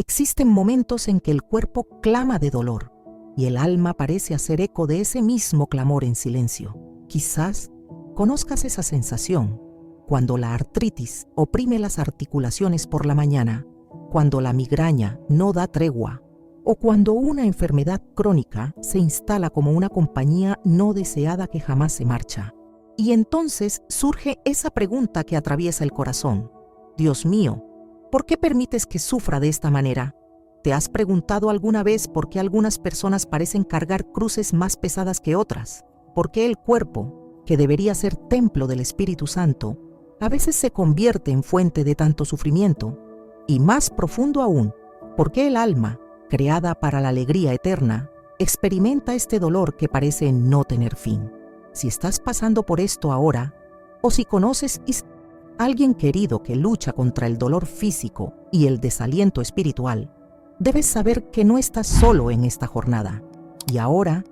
Existen momentos en que el cuerpo clama de dolor y el alma parece hacer eco de ese mismo clamor en silencio. Quizás conozcas esa sensación cuando la artritis oprime las articulaciones por la mañana, cuando la migraña no da tregua o cuando una enfermedad crónica se instala como una compañía no deseada que jamás se marcha. Y entonces surge esa pregunta que atraviesa el corazón. Dios mío, ¿por qué permites que sufra de esta manera? ¿Te has preguntado alguna vez por qué algunas personas parecen cargar cruces más pesadas que otras? ¿Por qué el cuerpo, que debería ser templo del Espíritu Santo, a veces se convierte en fuente de tanto sufrimiento? Y más profundo aún, ¿por qué el alma, creada para la alegría eterna, experimenta este dolor que parece no tener fin? Si estás pasando por esto ahora, o si conoces a alguien querido que lucha contra el dolor físico y el desaliento espiritual, debes saber que no estás solo en esta jornada. Y ahora,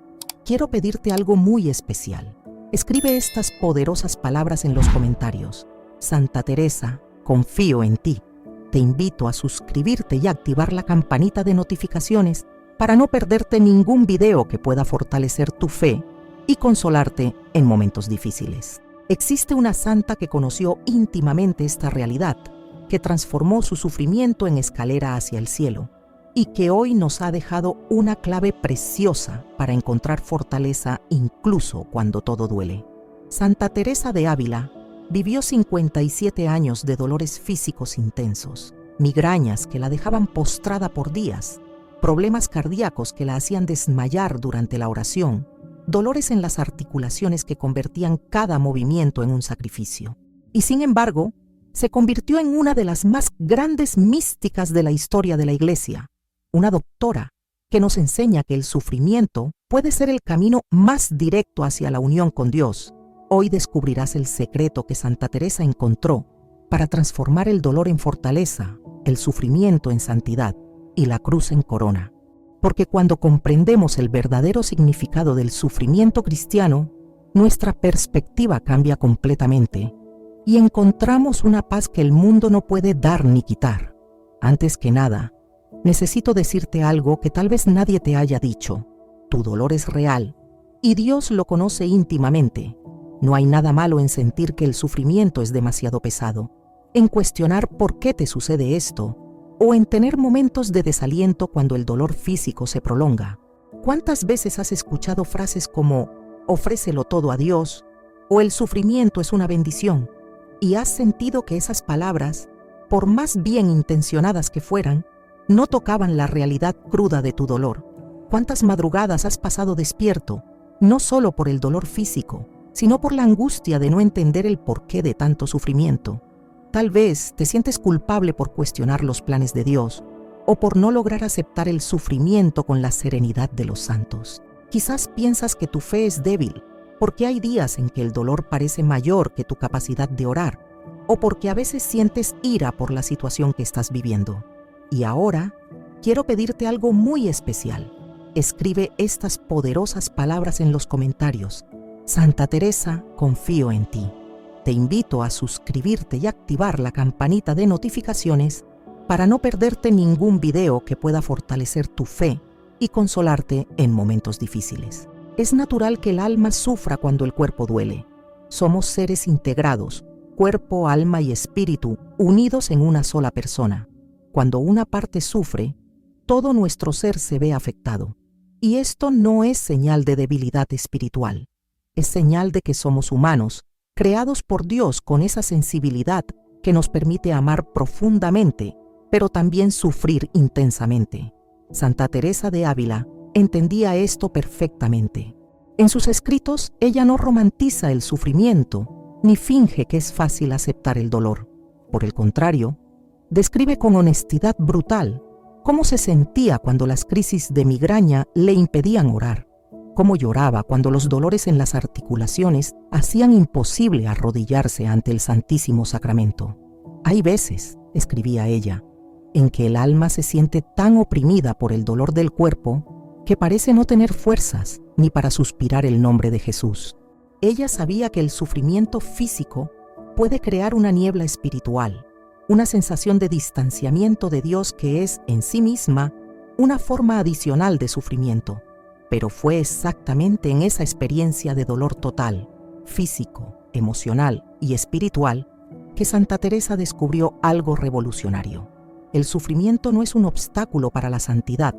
quiero pedirte algo muy especial. Escribe estas poderosas palabras en los comentarios. Santa Teresa, confío en ti. Te invito a suscribirte y activar la campanita de notificaciones para no perderte ningún video que pueda fortalecer tu fe y consolarte en momentos difíciles. Existe una santa que conoció íntimamente esta realidad, que transformó su sufrimiento en escalera hacia el cielo y que hoy nos ha dejado una clave preciosa para encontrar fortaleza incluso cuando todo duele. Santa Teresa de Ávila vivió 57 años de dolores físicos intensos, migrañas que la dejaban postrada por días, problemas cardíacos que la hacían desmayar durante la oración, dolores en las articulaciones que convertían cada movimiento en un sacrificio. Y sin embargo, se convirtió en una de las más grandes místicas de la historia de la Iglesia, una doctora que nos enseña que el sufrimiento puede ser el camino más directo hacia la unión con Dios. Hoy descubrirás el secreto que Santa Teresa encontró para transformar el dolor en fortaleza, el sufrimiento en santidad y la cruz en corona. Porque cuando comprendemos el verdadero significado del sufrimiento cristiano, nuestra perspectiva cambia completamente y encontramos una paz que el mundo no puede dar ni quitar. Antes que nada, necesito decirte algo que tal vez nadie te haya dicho. Tu dolor es real y Dios lo conoce íntimamente. No hay nada malo en sentir que el sufrimiento es demasiado pesado, en cuestionar por qué te sucede esto, o en tener momentos de desaliento cuando el dolor físico se prolonga. ¿Cuántas veces has escuchado frases como «ofrécelo todo a Dios» o «el sufrimiento es una bendición»? Y has sentido que esas palabras, por más bien intencionadas que fueran, no tocaban la realidad cruda de tu dolor. ¿Cuántas madrugadas has pasado despierto, no solo por el dolor físico, sino por la angustia de no entender el porqué de tanto sufrimiento? Tal vez te sientes culpable por cuestionar los planes de Dios o por no lograr aceptar el sufrimiento con la serenidad de los santos. Quizás piensas que tu fe es débil porque hay días en que el dolor parece mayor que tu capacidad de orar o porque a veces sientes ira por la situación que estás viviendo. Y ahora quiero pedirte algo muy especial. Escribe estas poderosas palabras en los comentarios. Santa Teresa, confío en ti. Te invito a suscribirte y activar la campanita de notificaciones para no perderte ningún video que pueda fortalecer tu fe y consolarte en momentos difíciles. Es natural que el alma sufra cuando el cuerpo duele. Somos seres integrados, cuerpo, alma y espíritu, unidos en una sola persona. Cuando una parte sufre, todo nuestro ser se ve afectado. Y esto no es señal de debilidad espiritual. Es señal de que somos humanos, creados por Dios con esa sensibilidad que nos permite amar profundamente, pero también sufrir intensamente. Santa Teresa de Ávila entendía esto perfectamente. En sus escritos, ella no romantiza el sufrimiento, ni finge que es fácil aceptar el dolor. Por el contrario, describe con honestidad brutal cómo se sentía cuando las crisis de migraña le impedían orar, cómo lloraba cuando los dolores en las articulaciones hacían imposible arrodillarse ante el Santísimo Sacramento. Hay veces, escribía ella, en que el alma se siente tan oprimida por el dolor del cuerpo que parece no tener fuerzas ni para suspirar el nombre de Jesús. Ella sabía que el sufrimiento físico puede crear una niebla espiritual, una sensación de distanciamiento de Dios que es, en sí misma, una forma adicional de sufrimiento. Pero fue exactamente en esa experiencia de dolor total, físico, emocional y espiritual, que Santa Teresa descubrió algo revolucionario. El sufrimiento no es un obstáculo para la santidad,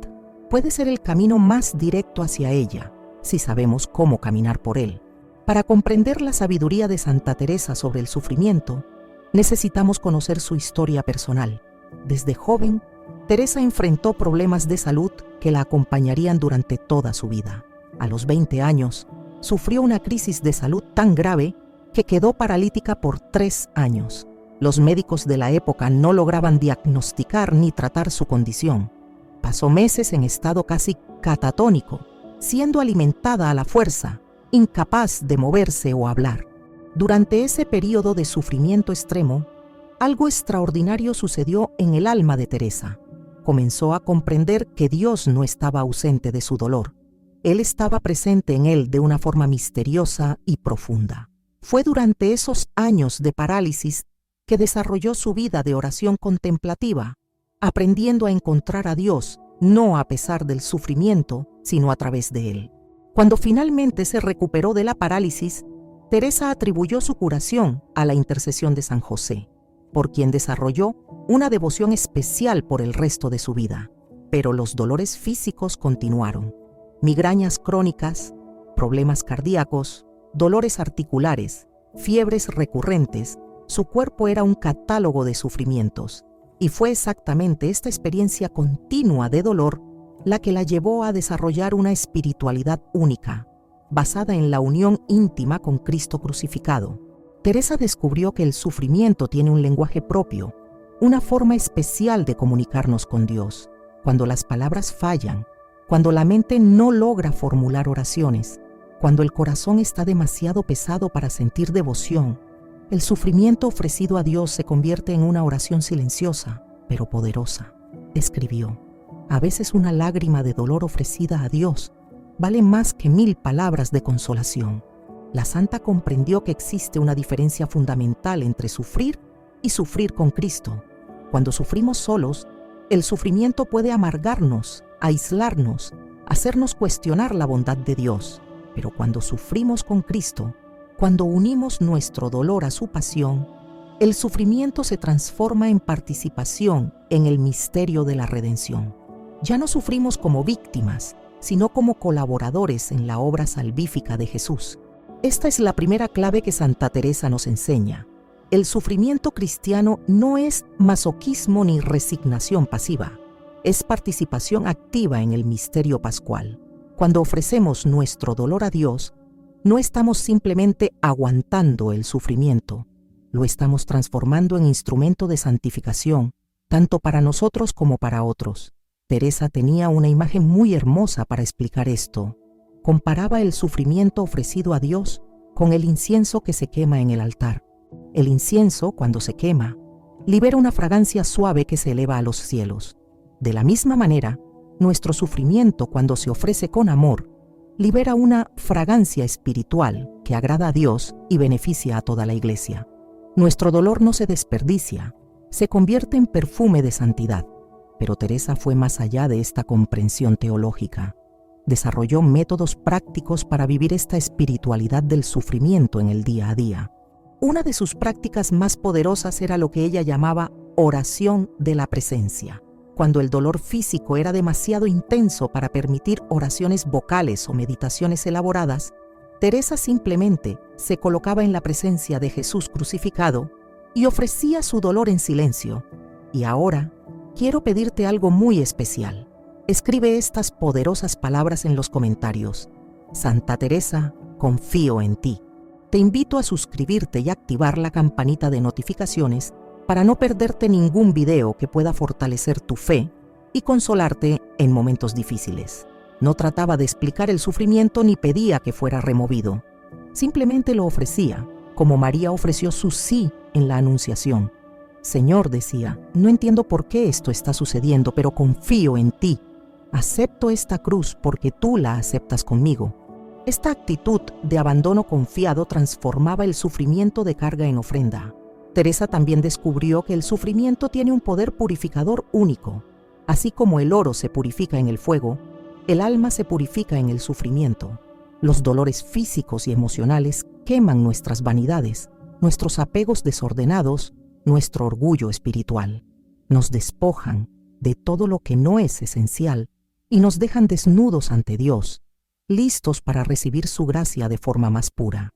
puede ser el camino más directo hacia ella, si sabemos cómo caminar por él. Para comprender la sabiduría de Santa Teresa sobre el sufrimiento, necesitamos conocer su historia personal. Desde joven, Teresa enfrentó problemas de salud que la acompañarían durante toda su vida. A los 20 años, sufrió una crisis de salud tan grave que quedó paralítica por 3 años. Los médicos de la época no lograban diagnosticar ni tratar su condición. Pasó meses en estado casi catatónico, siendo alimentada a la fuerza, incapaz de moverse o hablar. Durante ese periodo de sufrimiento extremo, algo extraordinario sucedió en el alma de Teresa. Comenzó a comprender que Dios no estaba ausente de su dolor. Él estaba presente en él de una forma misteriosa y profunda. Fue durante esos años de parálisis que desarrolló su vida de oración contemplativa, aprendiendo a encontrar a Dios, no a pesar del sufrimiento, sino a través de él. Cuando finalmente se recuperó de la parálisis, Teresa atribuyó su curación a la intercesión de San José, por quien desarrolló una devoción especial por el resto de su vida. Pero los dolores físicos continuaron. Migrañas crónicas, problemas cardíacos, dolores articulares, fiebres recurrentes. Su cuerpo era un catálogo de sufrimientos, y fue exactamente esta experiencia continua de dolor la que la llevó a desarrollar una espiritualidad única, basada en la unión íntima con Cristo crucificado. Teresa descubrió que el sufrimiento tiene un lenguaje propio, una forma especial de comunicarnos con Dios. Cuando las palabras fallan, cuando la mente no logra formular oraciones, cuando el corazón está demasiado pesado para sentir devoción, el sufrimiento ofrecido a Dios se convierte en una oración silenciosa, pero poderosa. Escribió: a veces una lágrima de dolor ofrecida a Dios vale más que 1000 palabras de consolación. La santa comprendió que existe una diferencia fundamental entre sufrir y sufrir con Cristo. Cuando sufrimos solos, el sufrimiento puede amargarnos, aislarnos, hacernos cuestionar la bondad de Dios. Pero cuando sufrimos con Cristo, cuando unimos nuestro dolor a su pasión, el sufrimiento se transforma en participación en el misterio de la redención. Ya no sufrimos como víctimas, sino como colaboradores en la obra salvífica de Jesús. Esta es la primera clave que Santa Teresa nos enseña. El sufrimiento cristiano no es masoquismo ni resignación pasiva, es participación activa en el misterio pascual. Cuando ofrecemos nuestro dolor a Dios, no estamos simplemente aguantando el sufrimiento, lo estamos transformando en instrumento de santificación, tanto para nosotros como para otros. Teresa tenía una imagen muy hermosa para explicar esto. Comparaba el sufrimiento ofrecido a Dios con el incienso que se quema en el altar. El incienso, cuando se quema, libera una fragancia suave que se eleva a los cielos. De la misma manera, nuestro sufrimiento, cuando se ofrece con amor, libera una fragancia espiritual que agrada a Dios y beneficia a toda la Iglesia. Nuestro dolor no se desperdicia, se convierte en perfume de santidad. Pero Teresa fue más allá de esta comprensión teológica. Desarrolló métodos prácticos para vivir esta espiritualidad del sufrimiento en el día a día. Una de sus prácticas más poderosas era lo que ella llamaba oración de la presencia. Cuando el dolor físico era demasiado intenso para permitir oraciones vocales o meditaciones elaboradas, Teresa simplemente se colocaba en la presencia de Jesús crucificado y ofrecía su dolor en silencio. Y ahora, quiero pedirte algo muy especial. Escribe estas poderosas palabras en los comentarios. Santa Teresa, confío en ti. Te invito a suscribirte y activar la campanita de notificaciones para no perderte ningún video que pueda fortalecer tu fe y consolarte en momentos difíciles. No trataba de explicar el sufrimiento ni pedía que fuera removido. Simplemente lo ofrecía, como María ofreció su sí en la Anunciación. Señor, decía, no entiendo por qué esto está sucediendo, pero confío en ti. Acepto esta cruz porque tú la aceptas conmigo. Esta actitud de abandono confiado transformaba el sufrimiento de carga en ofrenda. Teresa también descubrió que el sufrimiento tiene un poder purificador único. Así como el oro se purifica en el fuego, el alma se purifica en el sufrimiento. Los dolores físicos y emocionales queman nuestras vanidades, nuestros apegos desordenados, nuestro orgullo espiritual. Nos despojan de todo lo que no es esencial y nos dejan desnudos ante Dios, listos para recibir su gracia de forma más pura.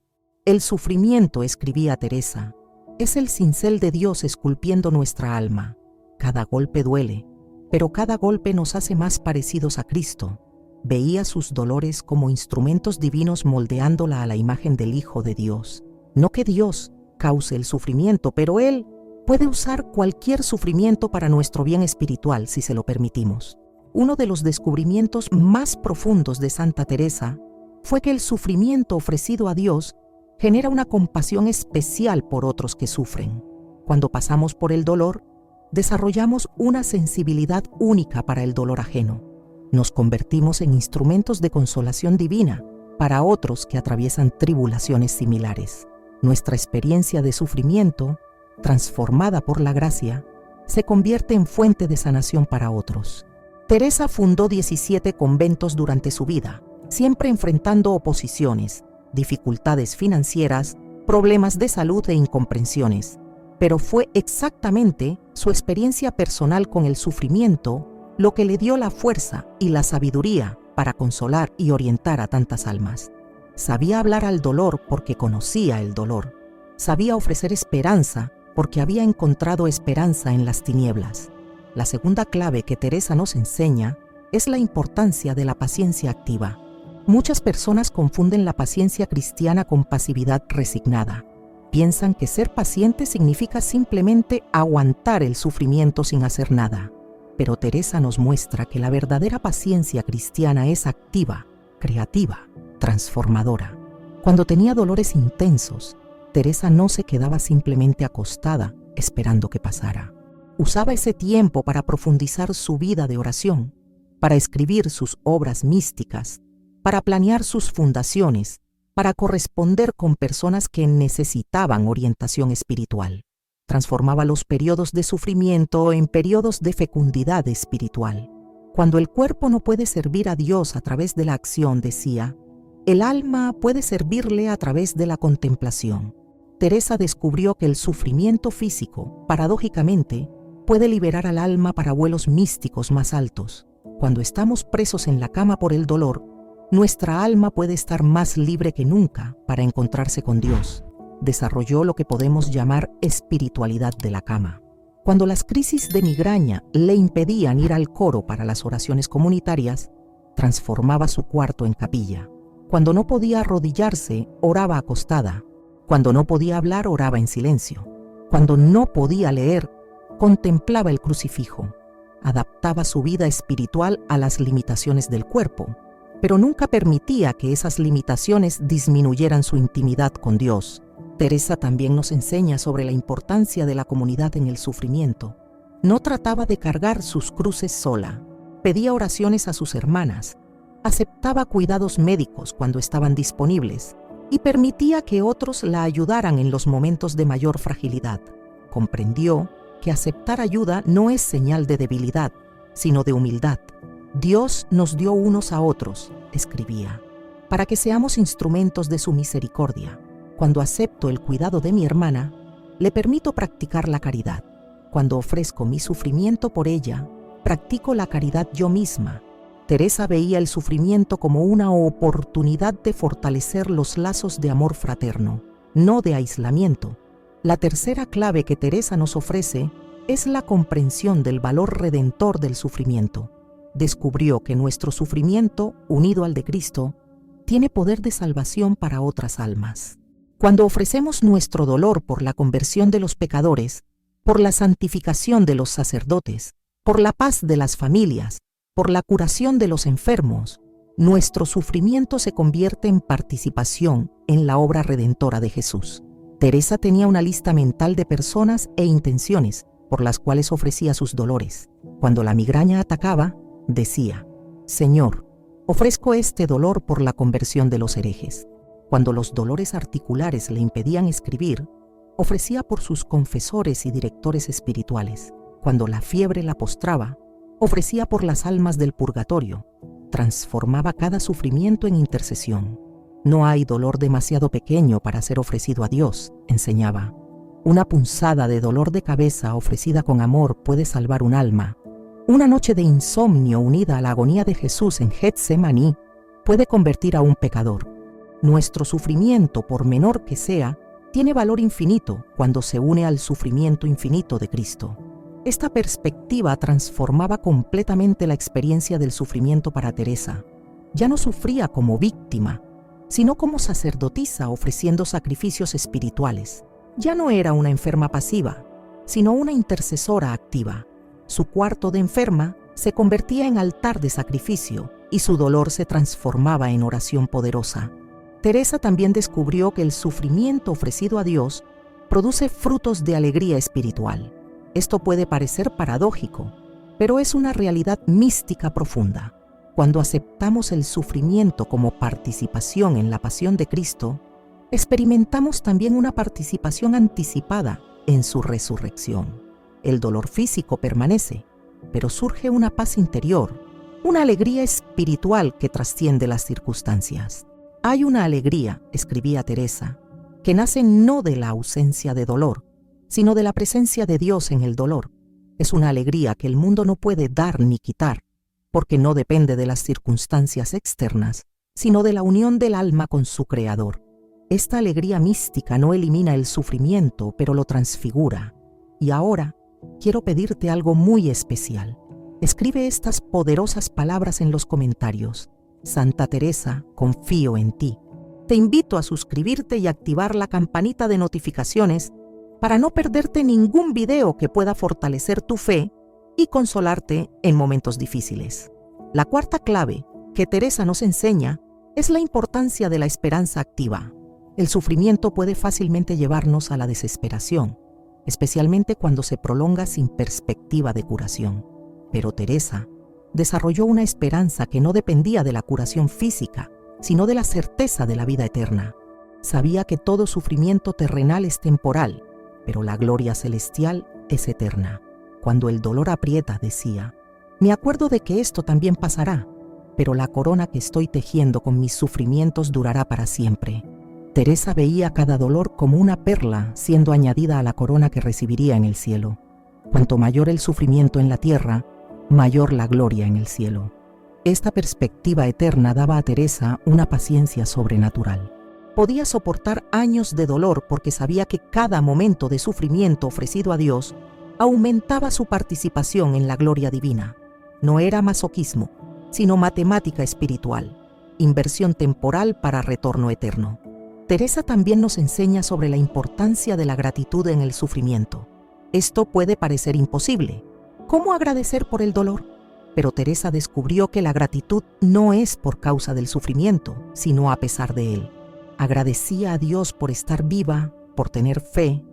El sufrimiento, escribía Teresa, es el cincel de Dios esculpiendo nuestra alma. Cada golpe duele, pero cada golpe nos hace más parecidos a Cristo. Veía sus dolores como instrumentos divinos moldeándola a la imagen del Hijo de Dios. No que Dios cause el sufrimiento, pero Él puede usar cualquier sufrimiento para nuestro bien espiritual si se lo permitimos. Uno de los descubrimientos más profundos de Santa Teresa fue que el sufrimiento ofrecido a Dios genera una compasión especial por otros que sufren. Cuando pasamos por el dolor, desarrollamos una sensibilidad única para el dolor ajeno. Nos convertimos en instrumentos de consolación divina para otros que atraviesan tribulaciones similares. Nuestra experiencia de sufrimiento, transformada por la gracia, se convierte en fuente de sanación para otros. Teresa fundó 17 conventos durante su vida, siempre enfrentando oposiciones, dificultades financieras, problemas de salud e incomprensiones. Pero fue exactamente su experiencia personal con el sufrimiento lo que le dio la fuerza y la sabiduría para consolar y orientar a tantas almas. Sabía hablar al dolor porque conocía el dolor. Sabía ofrecer esperanza porque había encontrado esperanza en las tinieblas. La segunda clave que Teresa nos enseña es la importancia de la paciencia activa. Muchas personas confunden la paciencia cristiana con pasividad resignada. Piensan que ser paciente significa simplemente aguantar el sufrimiento sin hacer nada. Pero Teresa nos muestra que la verdadera paciencia cristiana es activa, creativa, transformadora. Cuando tenía dolores intensos, Teresa no se quedaba simplemente acostada esperando que pasara. Usaba ese tiempo para profundizar su vida de oración, para escribir sus obras místicas, para planear sus fundaciones, para corresponder con personas que necesitaban orientación espiritual. Transformaba los periodos de sufrimiento en periodos de fecundidad espiritual. Cuando el cuerpo no puede servir a Dios a través de la acción, decía, el alma puede servirle a través de la contemplación. Teresa descubrió que el sufrimiento físico, paradójicamente, puede liberar al alma para vuelos místicos más altos. Cuando estamos presos en la cama por el dolor, nuestra alma puede estar más libre que nunca para encontrarse con Dios. Desarrolló lo que podemos llamar espiritualidad de la cama. Cuando las crisis de migraña le impedían ir al coro para las oraciones comunitarias, transformaba su cuarto en capilla. Cuando no podía arrodillarse, oraba acostada. Cuando no podía hablar, oraba en silencio. Cuando no podía leer, contemplaba el crucifijo. Adaptaba su vida espiritual a las limitaciones del cuerpo, pero nunca permitía que esas limitaciones disminuyeran su intimidad con Dios. Teresa también nos enseña sobre la importancia de la comunidad en el sufrimiento. No trataba de cargar sus cruces sola. Pedía oraciones a sus hermanas, aceptaba cuidados médicos cuando estaban disponibles y permitía que otros la ayudaran en los momentos de mayor fragilidad. Comprendió que aceptar ayuda no es señal de debilidad, sino de humildad. Dios nos dio unos a otros, escribía, para que seamos instrumentos de su misericordia. Cuando acepto el cuidado de mi hermana, le permito practicar la caridad. Cuando ofrezco mi sufrimiento por ella, practico la caridad yo misma. Teresa veía el sufrimiento como una oportunidad de fortalecer los lazos de amor fraterno, no de aislamiento. La tercera clave que Teresa nos ofrece es la comprensión del valor redentor del sufrimiento. Descubrió que nuestro sufrimiento, unido al de Cristo, tiene poder de salvación para otras almas. Cuando ofrecemos nuestro dolor por la conversión de los pecadores, por la santificación de los sacerdotes, por la paz de las familias, por la curación de los enfermos, nuestro sufrimiento se convierte en participación en la obra redentora de Jesús. Teresa tenía una lista mental de personas e intenciones por las cuales ofrecía sus dolores. Cuando la migraña atacaba, decía, Señor, ofrezco este dolor por la conversión de los herejes. Cuando los dolores articulares le impedían escribir, ofrecía por sus confesores y directores espirituales. Cuando la fiebre la postraba, ofrecía por las almas del purgatorio. Transformaba cada sufrimiento en intercesión. No hay dolor demasiado pequeño para ser ofrecido a Dios, enseñaba. Una punzada de dolor de cabeza ofrecida con amor puede salvar un alma. Una noche de insomnio unida a la agonía de Jesús en Getsemaní puede convertir a un pecador. Nuestro sufrimiento, por menor que sea, tiene valor infinito cuando se une al sufrimiento infinito de Cristo. Esta perspectiva transformaba completamente la experiencia del sufrimiento para Teresa. Ya no sufría como víctima, sino como sacerdotisa ofreciendo sacrificios espirituales. Ya no era una enferma pasiva, sino una intercesora activa. Su cuarto de enferma se convertía en altar de sacrificio y su dolor se transformaba en oración poderosa. Teresa también descubrió que el sufrimiento ofrecido a Dios produce frutos de alegría espiritual. Esto puede parecer paradójico, pero es una realidad mística profunda. Cuando aceptamos el sufrimiento como participación en la pasión de Cristo, experimentamos también una participación anticipada en su resurrección. El dolor físico permanece, pero surge una paz interior, una alegría espiritual que trasciende las circunstancias. Hay una alegría, escribía Teresa, que nace no de la ausencia de dolor, sino de la presencia de Dios en el dolor. Es una alegría que el mundo no puede dar ni quitar, porque no depende de las circunstancias externas, sino de la unión del alma con su Creador. Esta alegría mística no elimina el sufrimiento, pero lo transfigura. Y ahora quiero pedirte algo muy especial. Escribe estas poderosas palabras en los comentarios. Santa Teresa, confío en ti. Te invito a suscribirte y activar la campanita de notificaciones para no perderte ningún video que pueda fortalecer tu fe y consolarte en momentos difíciles. La cuarta clave que Teresa nos enseña es la importancia de la esperanza activa. El sufrimiento puede fácilmente llevarnos a la desesperación, especialmente cuando se prolonga sin perspectiva de curación. Pero Teresa desarrolló una esperanza que no dependía de la curación física, sino de la certeza de la vida eterna. Sabía que todo sufrimiento terrenal es temporal, pero la gloria celestial es eterna. Cuando el dolor aprieta, decía, me acuerdo de que esto también pasará, pero la corona que estoy tejiendo con mis sufrimientos durará para siempre. Teresa veía cada dolor como una perla siendo añadida a la corona que recibiría en el cielo. Cuanto mayor el sufrimiento en la tierra, mayor la gloria en el cielo. Esta perspectiva eterna daba a Teresa una paciencia sobrenatural. Podía soportar años de dolor porque sabía que cada momento de sufrimiento ofrecido a Dios aumentaba su participación en la gloria divina. No era masoquismo, sino matemática espiritual, inversión temporal para retorno eterno. Teresa también nos enseña sobre la importancia de la gratitud en el sufrimiento. Esto puede parecer imposible. ¿Cómo agradecer por el dolor? Pero Teresa descubrió que la gratitud no es por causa del sufrimiento, sino a pesar de él. Agradecía a Dios por estar viva, por tener fe,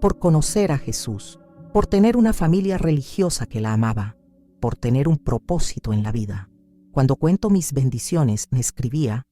por conocer a Jesús, por tener una familia religiosa que la amaba, por tener un propósito en la vida. Cuando cuento mis bendiciones, me escribía,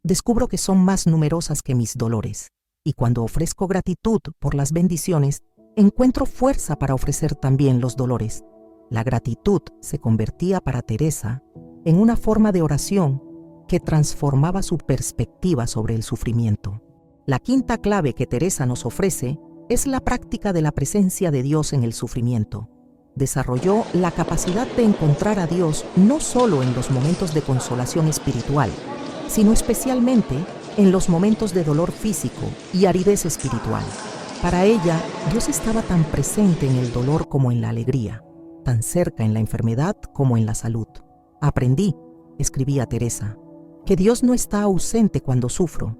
descubro que son más numerosas que mis dolores, y cuando ofrezco gratitud por las bendiciones, encuentro fuerza para ofrecer también los dolores. La gratitud se convertía para Teresa en una forma de oración que transformaba su perspectiva sobre el sufrimiento. La quinta clave que Teresa nos ofrece es la práctica de la presencia de Dios en el sufrimiento. Desarrolló la capacidad de encontrar a Dios no solo en los momentos de consolación espiritual, sino especialmente en los momentos de dolor físico y aridez espiritual. Para ella, Dios estaba tan presente en el dolor como en la alegría, tan cerca en la enfermedad como en la salud. Aprendí, escribía Teresa, que Dios no está ausente cuando sufro.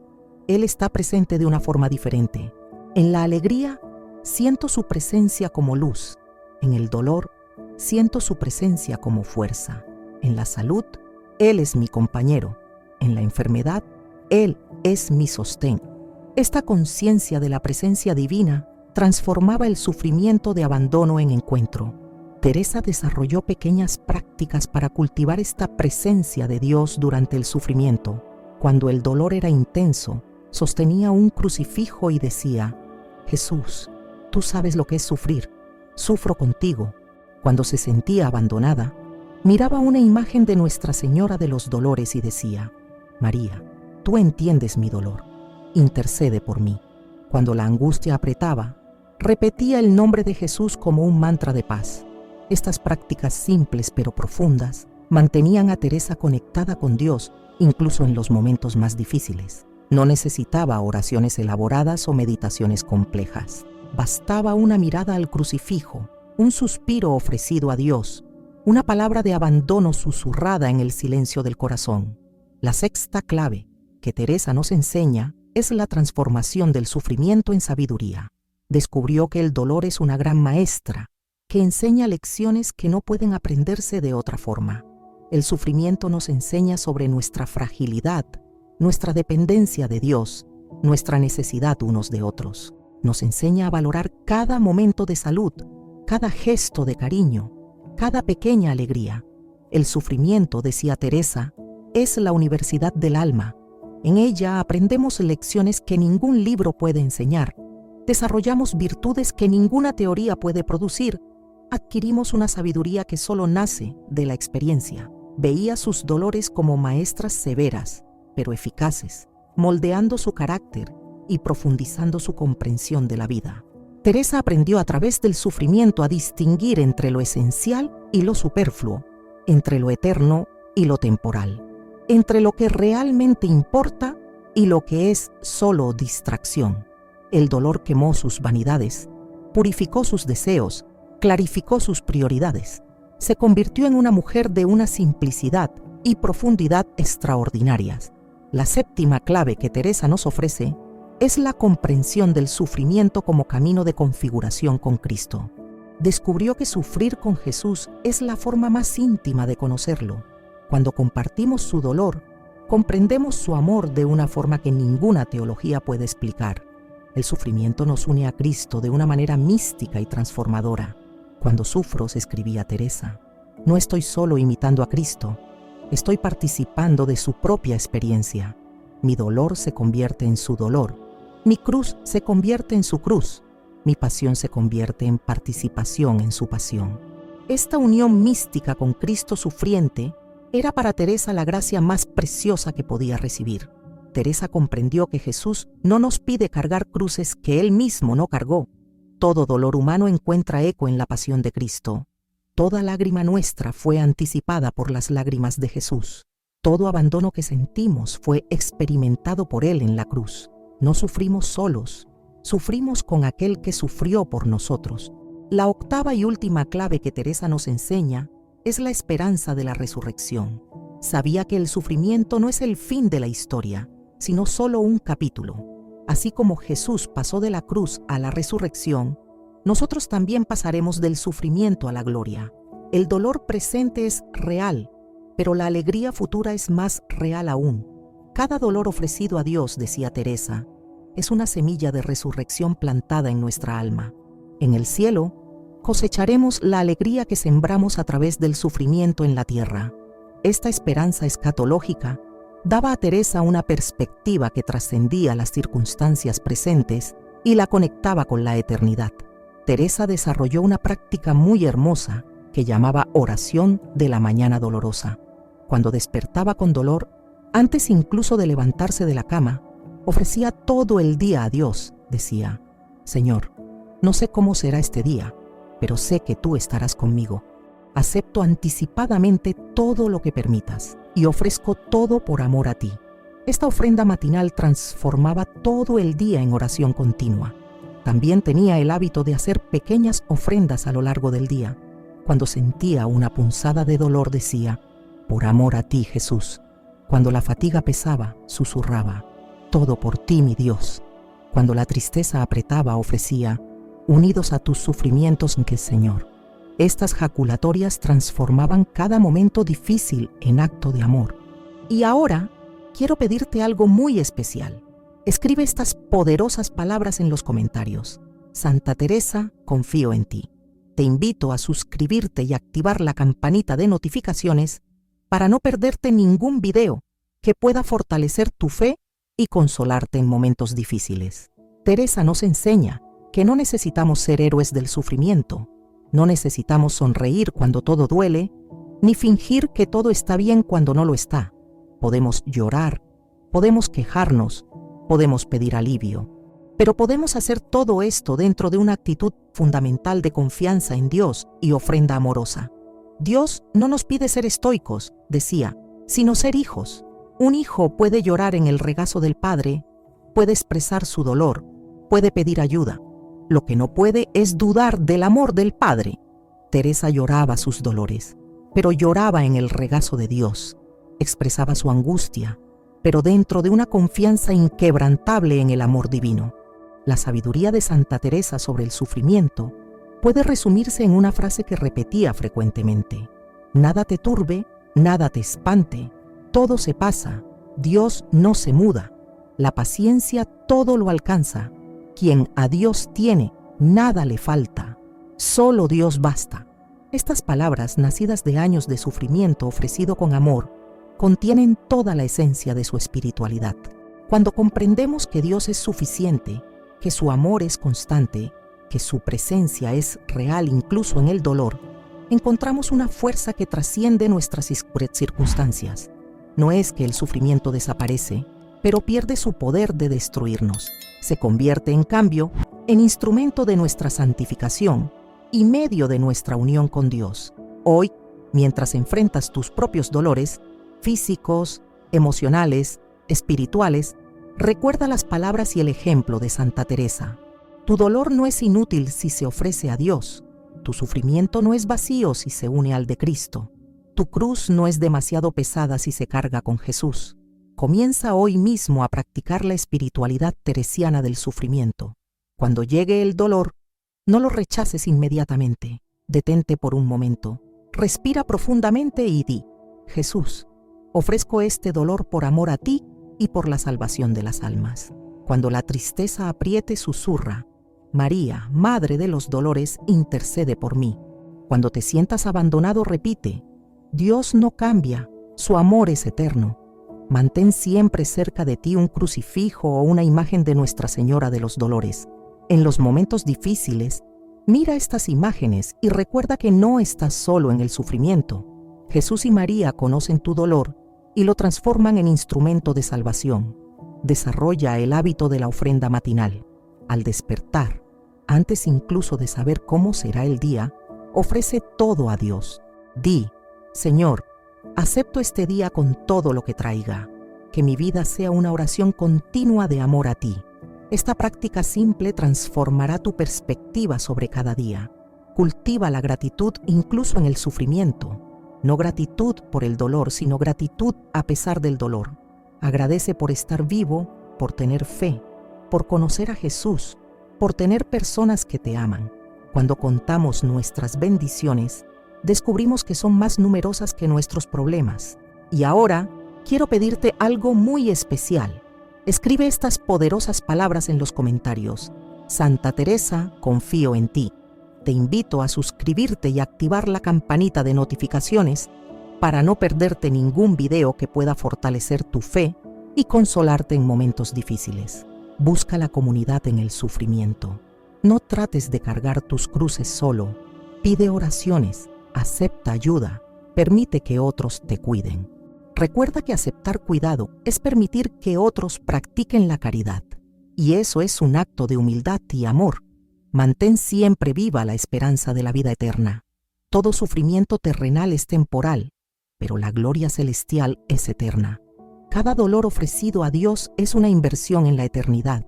Él está presente de una forma diferente. En la alegría, siento su presencia como luz. En el dolor, siento su presencia como fuerza. En la salud, Él es mi compañero. En la enfermedad, Él es mi sostén. Esta conciencia de la presencia divina transformaba el sufrimiento de abandono en encuentro. Teresa desarrolló pequeñas prácticas para cultivar esta presencia de Dios durante el sufrimiento. Cuando el dolor era intenso, sostenía un crucifijo y decía, Jesús, tú sabes lo que es sufrir. Sufro contigo. Cuando se sentía abandonada, miraba una imagen de Nuestra Señora de los Dolores y decía: María, tú entiendes mi dolor. Intercede por mí. Cuando la angustia apretaba, repetía el nombre de Jesús como un mantra de paz. Estas prácticas simples pero profundas mantenían a Teresa conectada con Dios, incluso en los momentos más difíciles. No necesitaba oraciones elaboradas o meditaciones complejas. Bastaba una mirada al crucifijo, un suspiro ofrecido a Dios, una palabra de abandono susurrada en el silencio del corazón. La sexta clave que Teresa nos enseña es la transformación del sufrimiento en sabiduría. Descubrió que el dolor es una gran maestra, que enseña lecciones que no pueden aprenderse de otra forma. El sufrimiento nos enseña sobre nuestra fragilidad, nuestra dependencia de Dios, nuestra necesidad unos de otros. Nos enseña a valorar cada momento de salud, cada gesto de cariño, cada pequeña alegría. El sufrimiento, decía Teresa, es la universidad del alma. En ella aprendemos lecciones que ningún libro puede enseñar, desarrollamos virtudes que ninguna teoría puede producir, adquirimos una sabiduría que solo nace de la experiencia. Veía sus dolores como maestras severas, pero eficaces, moldeando su carácter y profundizando su comprensión de la vida. Teresa aprendió a través del sufrimiento a distinguir entre lo esencial y lo superfluo, entre lo eterno y lo temporal, entre lo que realmente importa y lo que es solo distracción. El dolor quemó sus vanidades, purificó sus deseos, clarificó sus prioridades. Se convirtió en una mujer de una simplicidad y profundidad extraordinarias. La séptima clave que Teresa nos ofrece es la comprensión del sufrimiento como camino de configuración con Cristo. Descubrió que sufrir con Jesús es la forma más íntima de conocerlo. Cuando compartimos su dolor, comprendemos su amor de una forma que ninguna teología puede explicar. El sufrimiento nos une a Cristo de una manera mística y transformadora. Cuando sufro, se escribía Teresa, no estoy solo imitando a Cristo, estoy participando de su propia experiencia. Mi dolor se convierte en su dolor, mi cruz se convierte en su cruz, mi pasión se convierte en participación en su pasión. Esta unión mística con Cristo sufriente era para Teresa la gracia más preciosa que podía recibir. Teresa comprendió que Jesús no nos pide cargar cruces que Él mismo no cargó. Todo dolor humano encuentra eco en la pasión de Cristo. Toda lágrima nuestra fue anticipada por las lágrimas de Jesús. Todo abandono que sentimos fue experimentado por Él en la cruz. No sufrimos solos, sufrimos con aquel que sufrió por nosotros. La octava y última clave que Teresa nos enseña es la esperanza de la resurrección. Sabía que el sufrimiento no es el fin de la historia, sino solo un capítulo. Así como Jesús pasó de la cruz a la resurrección, nosotros también pasaremos del sufrimiento a la gloria. El dolor presente es real, pero la alegría futura es más real aún. Cada dolor ofrecido a Dios, decía Teresa, es una semilla de resurrección plantada en nuestra alma. En el cielo, cosecharemos la alegría que sembramos a través del sufrimiento en la tierra. Esta esperanza escatológica daba a Teresa una perspectiva que trascendía las circunstancias presentes y la conectaba con la eternidad. Teresa desarrolló una práctica muy hermosa que llamaba oración de la mañana dolorosa. Cuando despertaba con dolor, antes incluso de levantarse de la cama, ofrecía todo el día a Dios. Decía: Señor, no sé cómo será este día, pero sé que tú estarás conmigo. Acepto anticipadamente todo lo que permitas y ofrezco todo por amor a ti. Esta ofrenda matinal transformaba todo el día en oración continua. También tenía el hábito de hacer pequeñas ofrendas a lo largo del día. Cuando sentía una punzada de dolor decía: por amor a ti, Jesús. Cuando la fatiga pesaba, susurraba: todo por ti, mi Dios. Cuando la tristeza apretaba, ofrecía: unidos a tus sufrimientos, que Señor. Estas jaculatorias transformaban cada momento difícil en acto de amor. Y ahora quiero pedirte algo muy especial. Escribe estas poderosas palabras en los comentarios. Santa Teresa, confío en ti. Te invito a suscribirte y activar la campanita de notificaciones para no perderte ningún video que pueda fortalecer tu fe y consolarte en momentos difíciles. Teresa nos enseña que no necesitamos ser héroes del sufrimiento, no necesitamos sonreír cuando todo duele, ni fingir que todo está bien cuando no lo está. Podemos llorar, podemos quejarnos, podemos pedir alivio, pero podemos hacer todo esto dentro de una actitud fundamental de confianza en Dios y ofrenda amorosa. Dios no nos pide ser estoicos, decía, sino ser hijos. Un hijo puede llorar en el regazo del padre, puede expresar su dolor, puede pedir ayuda. Lo que no puede es dudar del amor del padre. Teresa lloraba sus dolores, pero lloraba en el regazo de Dios. Expresaba su angustia, pero dentro de una confianza inquebrantable en el amor divino. La sabiduría de Santa Teresa sobre el sufrimiento puede resumirse en una frase que repetía frecuentemente: nada te turbe, nada te espante, todo se pasa, Dios no se muda, la paciencia todo lo alcanza, quien a Dios tiene, nada le falta, solo Dios basta. Estas palabras, nacidas de años de sufrimiento ofrecido con amor, contienen toda la esencia de su espiritualidad. Cuando comprendemos que Dios es suficiente, que su amor es constante, que su presencia es real incluso en el dolor, encontramos una fuerza que trasciende nuestras circunstancias. No es que el sufrimiento desaparece, pero pierde su poder de destruirnos. Se convierte, en cambio, en instrumento de nuestra santificación y medio de nuestra unión con Dios. Hoy, mientras enfrentas tus propios dolores, físicos, emocionales, espirituales, recuerda las palabras y el ejemplo de Santa Teresa. Tu dolor no es inútil si se ofrece a Dios. Tu sufrimiento no es vacío si se une al de Cristo. Tu cruz no es demasiado pesada si se carga con Jesús. Comienza hoy mismo a practicar la espiritualidad teresiana del sufrimiento. Cuando llegue el dolor, no lo rechaces inmediatamente. Detente por un momento. Respira profundamente y di: Jesús, ofrezco este dolor por amor a ti y por la salvación de las almas. Cuando la tristeza apriete, susurra: María, Madre de los dolores, intercede por mí. Cuando te sientas abandonado, repite: Dios no cambia, su amor es eterno. Mantén siempre cerca de ti un crucifijo o una imagen de Nuestra Señora de los Dolores. En los momentos difíciles, mira estas imágenes y recuerda que no estás solo en el sufrimiento. Jesús y María conocen tu dolor y lo transforman en instrumento de salvación. Desarrolla el hábito de la ofrenda matinal. Al despertar, antes incluso de saber cómo será el día, ofrece todo a Dios. Di: Señor, acepto este día con todo lo que traiga. Que mi vida sea una oración continua de amor a ti. Esta práctica simple transformará tu perspectiva sobre cada día. Cultiva la gratitud incluso en el sufrimiento. No gratitud por el dolor, sino gratitud a pesar del dolor. Agradece por estar vivo, por tener fe, por conocer a Jesús, por tener personas que te aman. Cuando contamos nuestras bendiciones, descubrimos que son más numerosas que nuestros problemas. Y ahora, quiero pedirte algo muy especial. Escribe estas poderosas palabras en los comentarios. Santa Teresa, confío en ti. Te invito a suscribirte y activar la campanita de notificaciones para no perderte ningún video que pueda fortalecer tu fe y consolarte en momentos difíciles. Busca la comunidad en el sufrimiento. No trates de cargar tus cruces solo. Pide oraciones, acepta ayuda, permite que otros te cuiden. Recuerda que aceptar cuidado es permitir que otros practiquen la caridad. Y eso es un acto de humildad y amor. Mantén siempre viva la esperanza de la vida eterna. Todo sufrimiento terrenal es temporal, pero la gloria celestial es eterna. Cada dolor ofrecido a Dios es una inversión en la eternidad,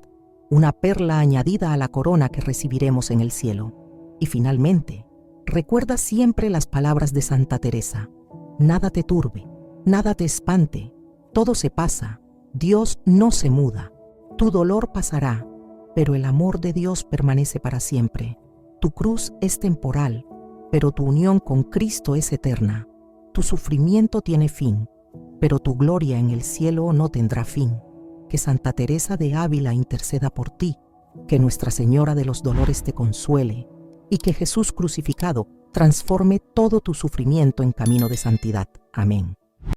una perla añadida a la corona que recibiremos en el cielo. Y finalmente, recuerda siempre las palabras de Santa Teresa: nada te turbe, nada te espante, todo se pasa, Dios no se muda. Tu dolor pasará, pero el amor de Dios permanece para siempre. Tu cruz es temporal, pero tu unión con Cristo es eterna. Tu sufrimiento tiene fin, pero tu gloria en el cielo no tendrá fin. Que Santa Teresa de Ávila interceda por ti, que Nuestra Señora de los Dolores te consuele, y que Jesús crucificado transforme todo tu sufrimiento en camino de santidad. Amén.